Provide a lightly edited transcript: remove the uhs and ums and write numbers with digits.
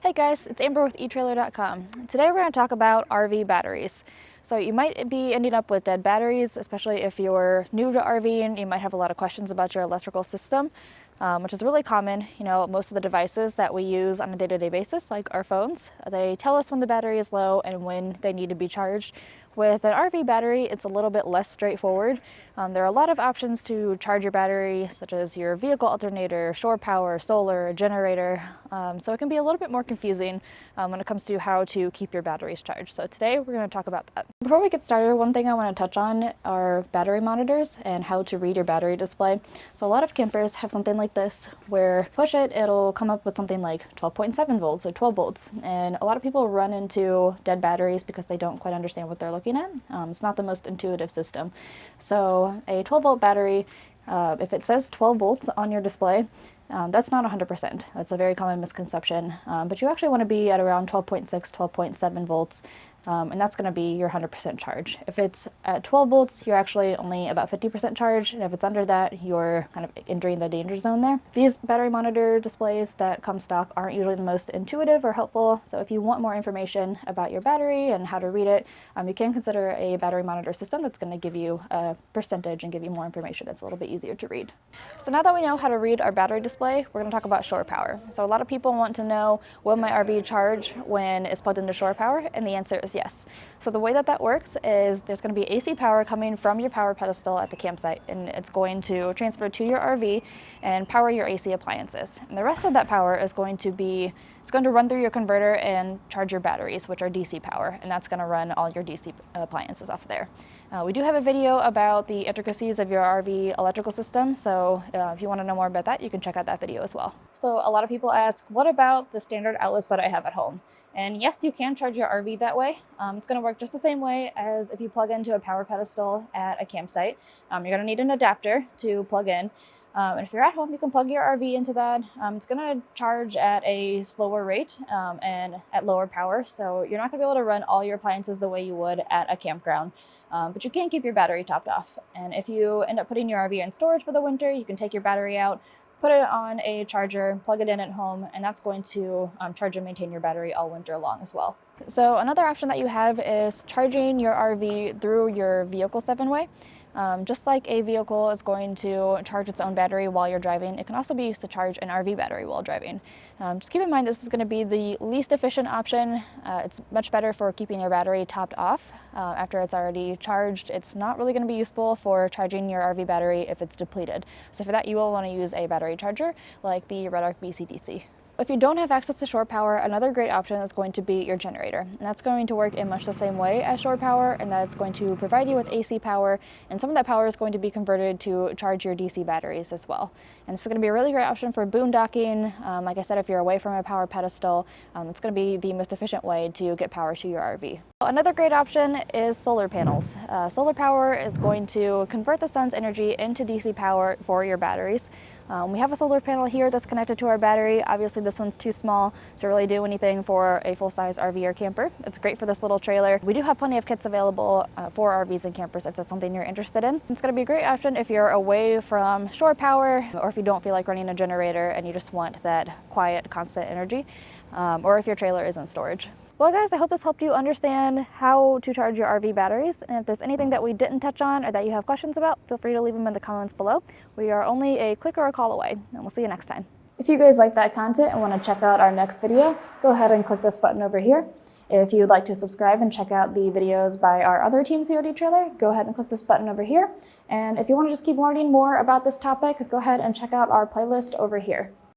Hey guys, it's Amber with eTrailer.com. Today we're going to talk about RV batteries. So you might be ending up with dead batteries, especially if you're new to RVing. You might have a lot of questions about your electrical system, which is really common. You know, most of the devices that we use on a day-to-day basis, like our phones, they tell us when the battery is low and when they need to be charged. With an RV battery, it's a little bit less straightforward. There are a lot of options to charge your battery, such as your vehicle alternator, shore power, solar, generator. So it can be a little bit more confusing when it comes to how to keep your batteries charged. So today we're going to talk about that. Before we get started, one thing I want to touch on are battery monitors and how to read your battery display. So a lot of campers have something like this where push it, it'll come up with something like 12.7 volts or 12 volts. And a lot of people run into dead batteries because they don't quite understand what they're looking at. It's not the most intuitive system. So a 12 volt battery, if it says 12 volts on your display, that's not 100%. That's a very common misconception, but you actually want to be at around 12.6, 12.7 volts, and that's going to be your 100% charge. If it's at 12 volts, you're actually only about 50% charged, and if it's under that, you're kind of entering the danger zone there. These battery monitor displays that come stock aren't usually the most intuitive or helpful, so if you want more information about your battery and how to read it, you can consider a battery monitor system that's going to give you a percentage and give you more information. It's a little bit easier to read. So now that we know how to read our battery display, we're going to talk about shore power. So a lot of people want to know, will my RV charge when it's plugged into shore power? And the answer is yes. So the way that that works is there's going to be AC power coming from your power pedestal at the campsite, and it's going to transfer to your RV and power your AC appliances. And the rest of that power is going to run through your converter and charge your batteries, which are DC power, and that's going to run all your DC appliances off there. We do have a video about the intricacies of your RV electrical system, so if you want to know more about that, you can check out that video as well. So a lot of people ask, what about the standard outlets that I have at home? And yes, you can charge your RV that way. It's going to work just the same way as if you plug into a power pedestal at a campsite. You're going to need an adapter to plug in. And if you're at home, you can plug your RV into that. It's going to charge at a slower rate and at lower power, so you're not going to be able to run all your appliances the way you would at a campground. But you can keep your battery topped off. And if you end up putting your RV in storage for the winter, you can take your battery out, put it on a charger, plug it in at home, and that's going to charge and maintain your battery all winter long as well. So another option that you have is charging your RV through your vehicle 7-way. Just like a vehicle is going to charge its own battery while you're driving, it can also be used to charge an RV battery while driving. Just keep in mind this is going to be the least efficient option. It's much better for keeping your battery topped off after it's already charged. It's not really going to be useful for charging your RV battery if it's depleted. So for that, you will want to use a battery charger like the Red Arc BCDC. If you don't have access to shore power, another great option is going to be your generator. And that's going to work in much the same way as shore power, and that's going to provide you with AC power, and some of that power is going to be converted to charge your DC batteries as well. And this is going to be a really great option for boondocking. Like I said, if you're away from a power pedestal, it's going to be the most efficient way to get power to your RV. Another great option is solar panels. Solar power is going to convert the sun's energy into DC power for your batteries. We have a solar panel here that's connected to our battery. Obviously this one's too small to really do anything for a full-size RV or camper. It's great for this little trailer. We do have plenty of kits available for RVs and campers if that's something you're interested in. It's going to be a great option if you're away from shore power, or if you don't feel like running a generator and you just want that quiet, constant energy, or if your trailer is in storage. Well guys, I hope this helped you understand how to charge your RV batteries, and if there's anything that we didn't touch on or that you have questions about, feel free to leave them in the comments below. We are only a click or a call away, and we'll see you next time. If you guys like that content and want to check out our next video, go ahead and click this button over here. If you'd like to subscribe and check out the videos by our other teams here at eTrailer, go ahead and click this button over here. And if you want to just keep learning more about this topic, go ahead and check out our playlist over here.